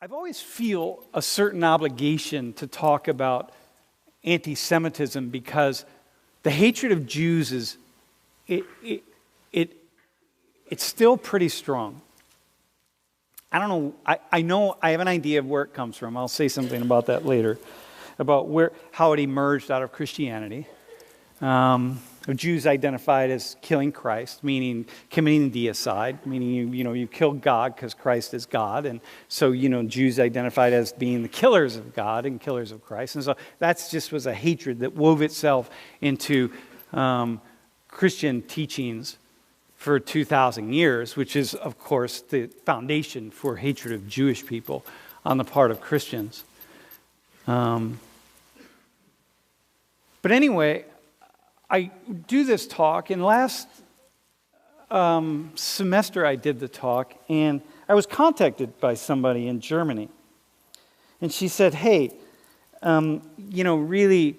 I've always feel a certain obligation to talk about anti-Semitism because the hatred of Jews is it's still pretty strong. I don't know. I know I have an idea of where it comes from. I'll say something about that later, about how it emerged out of Christianity. Jews identified as killing Christ, meaning committing deicide, meaning you kill God because Christ is God, and so Jews identified as being the killers of God and killers of Christ, and so that just was a hatred that wove itself into Christian teachings for 2,000 years, which is, of course, the foundation for hatred of Jewish people on the part of Christians. But anyway, I do this talk, and last semester I did the talk, and I was contacted by somebody in Germany. And she said, hey, really,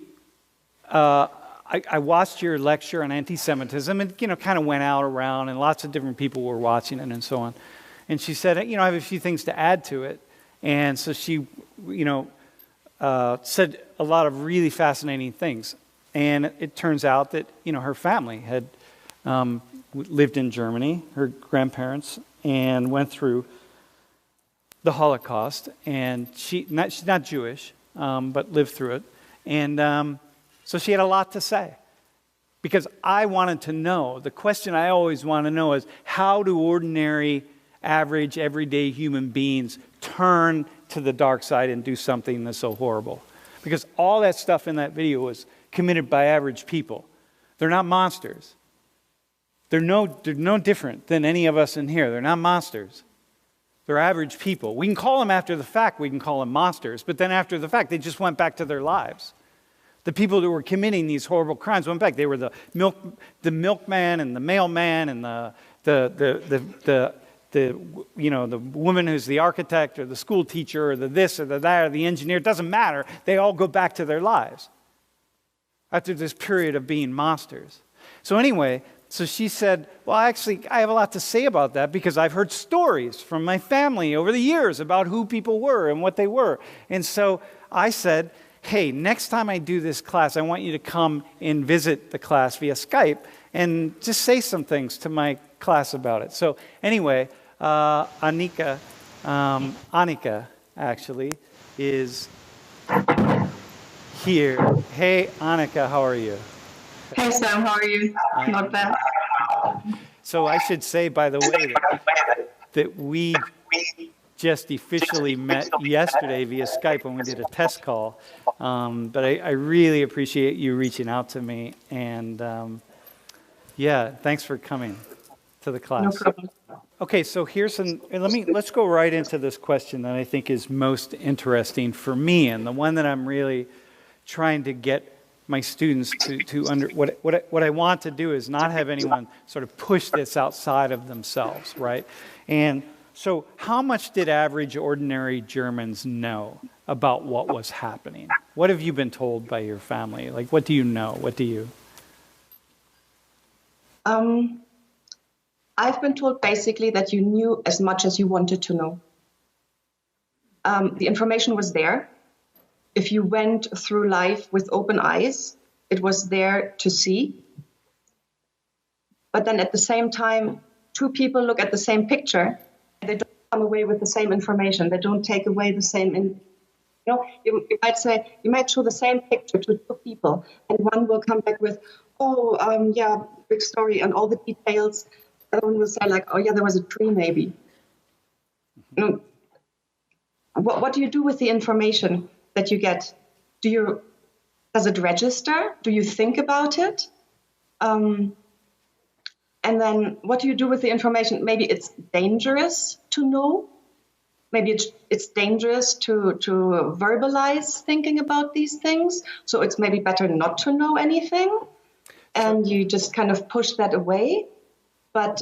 I watched your lecture on anti-Semitism, and kind of went out around, and lots of different people were watching it and so on. And she said, I have a few things to add to it. And so she, said a lot of really fascinating things. And it turns out that, her family had lived in Germany, her grandparents, and went through the Holocaust. And she's not Jewish, but lived through it. And so she had a lot to say. Because I wanted to know, the question I always want to know is, how do ordinary, average, everyday human beings turn to the dark side and do something that's so horrible? Because all that stuff in that video was committed by average people. They're not monsters. They're no different than any of us in here. They're not monsters. They're average people. We can call them after the fact, we can call them monsters, but then after the fact, they just went back to their lives. The people that were committing these horrible crimes went back. They were the milkman and the mailman and the woman who's the architect or the school teacher or the this or the that or the engineer. It doesn't matter. They all go back to their lives after this period of being monsters. So anyway, so she said, well, actually, I have a lot to say about that because I've heard stories from my family over the years about who people were and what they were. And so I said, hey, next time I do this class, I want you to come and visit the class via Skype and just say some things to my class about it. So anyway, Annika actually is here. Hey, Annika, how are you? Hey, Sam, how are you? Not bad. So I should say, by the way, that we just officially met yesterday via Skype when we did a test call. But I really appreciate you reaching out to me. And thanks for coming to the class. No problem. Okay, so let's go right into this question that I think is most interesting for me, and the one that I'm really trying to get my students what I want to do is not have anyone sort of push this outside of themselves, right? And so how much did average, ordinary Germans know about what was happening? What have you been told by your family? Like, what do you know? What do you? I've been told basically that you knew as much as you wanted to know. The information was there. If you went through life with open eyes, it was there to see. But then at the same time, two people look at the same picture. They don't come away with the same information. They don't take away the same. You might show the same picture to two people, and one will come back with, big story and all the details. The other one will say like, there was a tree maybe. What do you do with the information that you get? Does it register? Do you think about it? And then what do you do with the information? Maybe it's dangerous to know. Maybe it's dangerous to verbalize thinking about these things. So it's maybe better not to know anything. And you just kind of push that away. But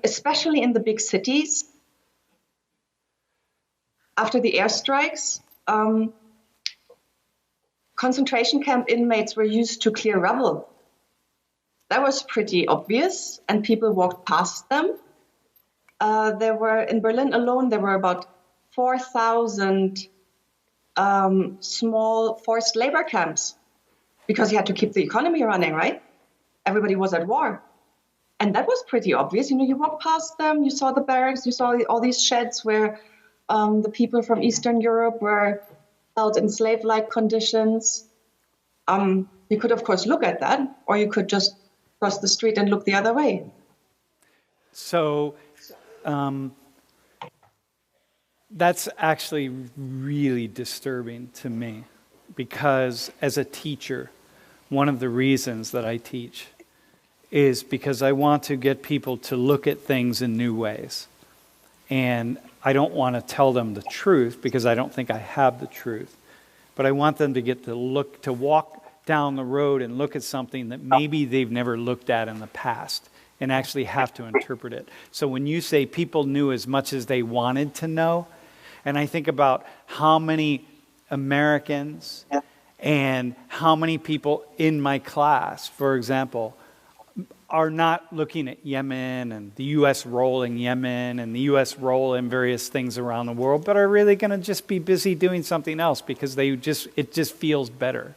especially in the big cities, after the airstrikes, concentration camp inmates were used to clear rubble. That was pretty obvious, and people walked past them. There were, in Berlin alone, there were about 4,000 small forced labor camps because you had to keep the economy running, right? Everybody was at war. And that was pretty obvious. You know, you walked past them, you saw the barracks, you saw all these sheds where the people from Eastern Europe were held in slave-like conditions. You could, of course, look at that, or you could just cross the street and look the other way. So that's actually really disturbing to me, because as a teacher, one of the reasons that I teach is because I want to get people to look at things in new ways. And I don't want to tell them the truth because I don't think I have the truth. But I want them to get to walk down the road and look at something that maybe they've never looked at in the past and actually have to interpret it. So when you say people knew as much as they wanted to know, and I think about how many Americans and how many people in my class, for example, are not looking at Yemen and the U.S. role in Yemen and the U.S. role in various things around the world, but are really going to just be busy doing something else because it just feels better.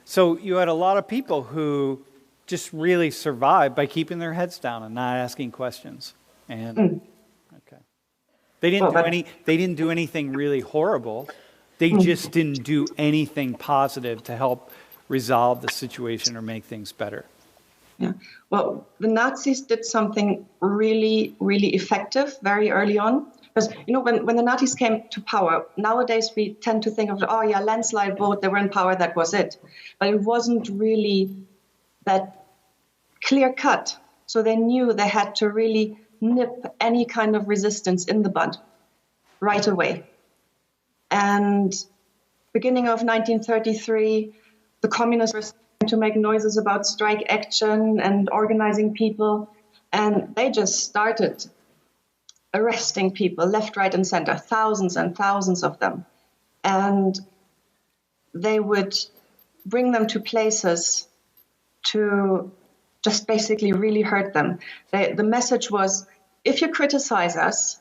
So you had a lot of people who just really survived by keeping their heads down and not asking questions. And okay, they didn't do anything really horrible. They just didn't do anything positive to help resolve the situation or make things better. Yeah. Well, the Nazis did something really, really effective very early on. Because, you know, when the Nazis came to power, nowadays we tend to think of, oh, yeah, landslide vote, they were in power, that was it. But it wasn't really that clear cut. So they knew they had to really nip any kind of resistance in the bud right away. And beginning of 1933, the communists were to make noises about strike action and organizing people. And they just started arresting people left, right, and center, thousands and thousands of them. And they would bring them to places to just basically really hurt them. The message was, if you criticize us,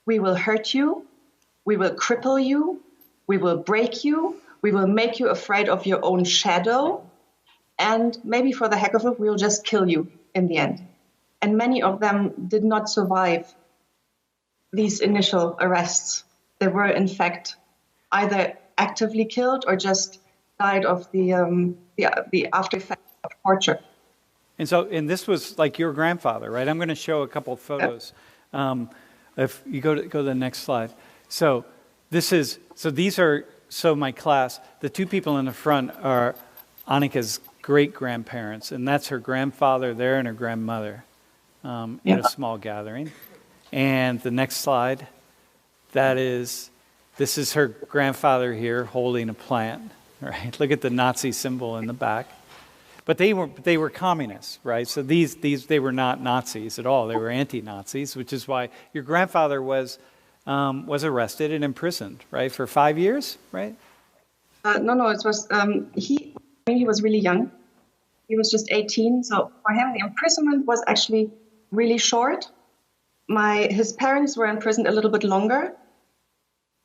we will hurt you, we will cripple you, we will break you, we will make you afraid of your own shadow, and maybe for the heck of it, we'll just kill you in the end. And many of them did not survive these initial arrests. They were, in fact, either actively killed or just died of the after effects of torture. And this was like your grandfather, right? I'm going to show a couple of photos. If you go to the next slide. So my class. The two people in the front are Annika's great-grandparents, and that's her grandfather there and her grandmother in a small gathering. And the next slide, this is her grandfather here holding a plant, right? Look at the Nazi symbol in the back. But they were communists, right? So they were not Nazis at all. They were anti-Nazis, which is why your grandfather was arrested and imprisoned, right, for 5 years, right? No, it was he was really young. He was just 18, so for him the imprisonment was actually really short. His parents were imprisoned a little bit longer,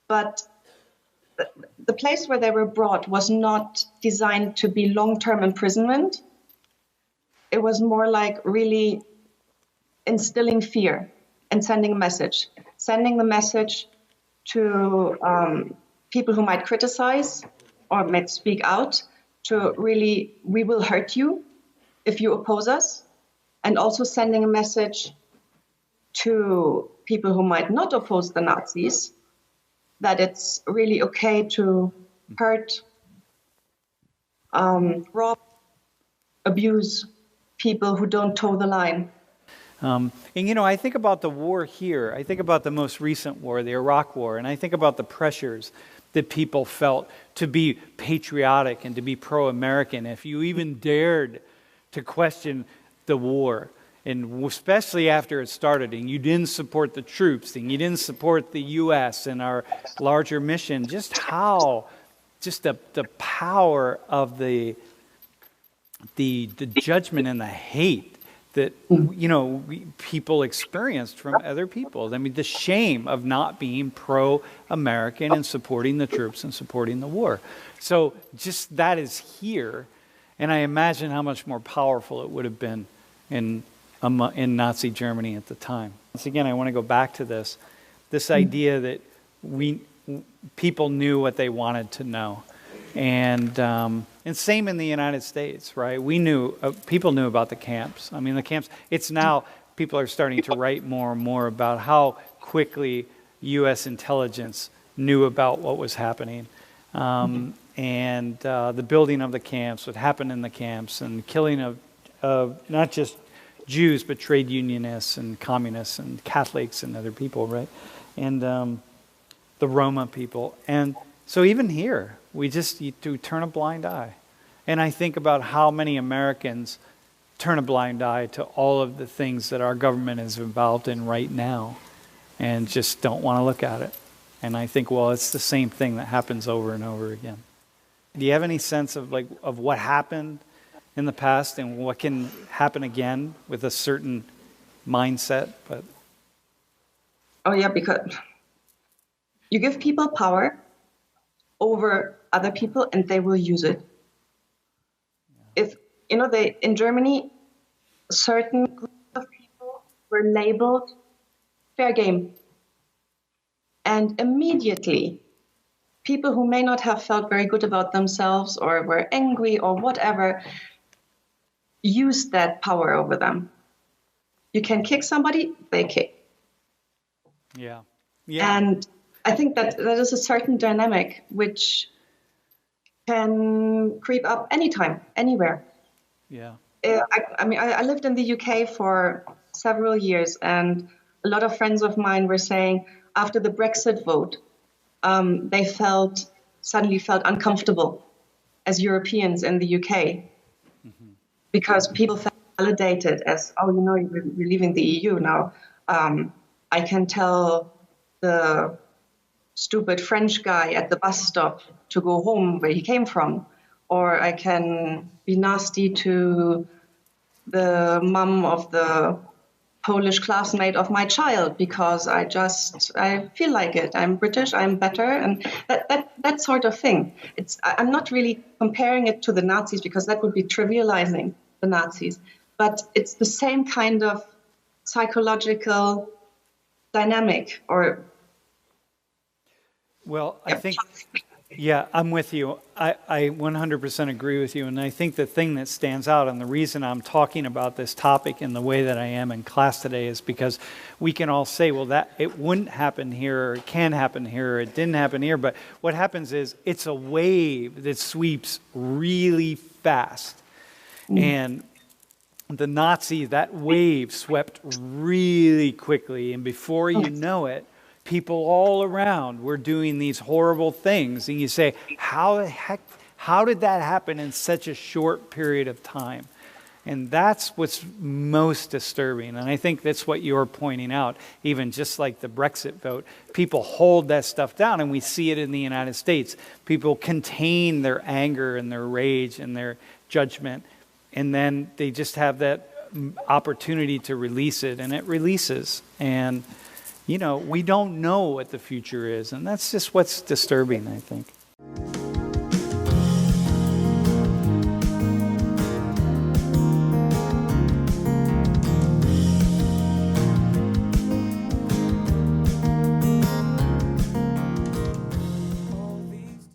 but the place where they were brought was not designed to be long-term imprisonment. It was more like really instilling fear and sending a message. Sending the message to people who might criticize or might speak out to really, we will hurt you if you oppose us. And also sending a message to people who might not oppose the Nazis that it's really okay to hurt, rob, abuse people who don't toe the line. And I think about the war here. I think about the most recent war, the Iraq War, and I think about the pressures that people felt to be patriotic and to be pro-American. If you even dared to question the war, and especially after it started, and you didn't support the troops, and you didn't support the U.S. and our larger mission, just the power of the judgment and the hate that, people experienced from other people. I mean, the shame of not being pro-American and supporting the troops and supporting the war. So just that is here. And I imagine how much more powerful it would have been in Nazi Germany at the time. Once again, I want to go back to this idea that people knew what they wanted to know. And same in the United States, right? People knew about the camps. I mean, the camps, it's now, people are starting to write more and more about how quickly U.S. intelligence knew about what was happening. And the building of the camps, what happened in the camps, and killing of not just Jews, but trade unionists and communists and Catholics and other people, right? And the Roma people. And so even here, we just need to turn a blind eye. And I think about how many Americans turn a blind eye to all of the things that our government is involved in right now and just don't want to look at it. And I think, well, it's the same thing that happens over and over again. Do you have any sense of what happened in the past and what can happen again with a certain mindset? But oh yeah, because you give people power over other people and they will use it. If in Germany, certain groups of people were labeled fair game, and immediately people who may not have felt very good about themselves or were angry or whatever used that power over them. You can kick somebody, they kick. Yeah. And I think that is a certain dynamic which can creep up anytime, anywhere. Yeah. I lived in the UK for several years, and a lot of friends of mine were saying after the Brexit vote, they suddenly felt uncomfortable as Europeans in the UK because people felt validated as, you're leaving the EU now. I can tell the stupid French guy at the bus stop to go home where he came from, or I can be nasty to the mum of the Polish classmate of my child because I feel like it. I'm British, I'm better, and that sort of thing. I'm not really comparing it to the Nazis because that would be trivializing the Nazis, but it's the same kind of psychological dynamic or. Well, I think, I'm with you. I 100% agree with you. And I think the thing that stands out, and the reason I'm talking about this topic in the way that I am in class today, is because we can all say, well, that it wouldn't happen here, or it can happen here, or it didn't happen here. But what happens is it's a wave that sweeps really fast. And the Nazis, that wave swept really quickly. And before you know it, people all around were doing these horrible things. And you say, how did that happen in such a short period of time? And that's what's most disturbing. And I think that's what you're pointing out, even just like the Brexit vote. People hold that stuff down, and we see it in the United States. People contain their anger and their rage and their judgment, and then they just have that opportunity to release it, and it releases. And we don't know what the future is, and that's just what's disturbing, I think.